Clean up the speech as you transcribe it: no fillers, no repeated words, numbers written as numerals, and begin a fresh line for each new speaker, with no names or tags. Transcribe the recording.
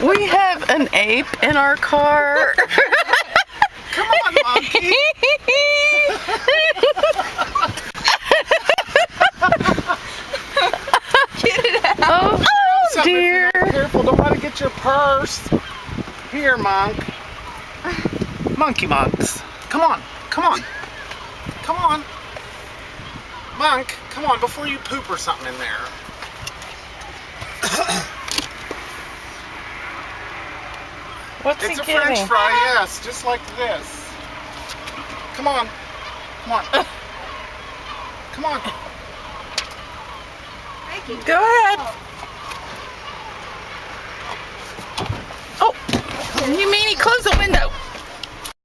We have an ape in our car.
Come on, monkey.
Get it out. Oh dear.
Careful, don't let it get your purse. Here, monk. Monkey monks. Come on, come on. Come on. Monk, come on, before you poop or something in there.
What's
It's
he
a
getting?
French fry, yes, just like this. Come on. Come on. Come on.
Go ahead. Oh, you meanie, close the window.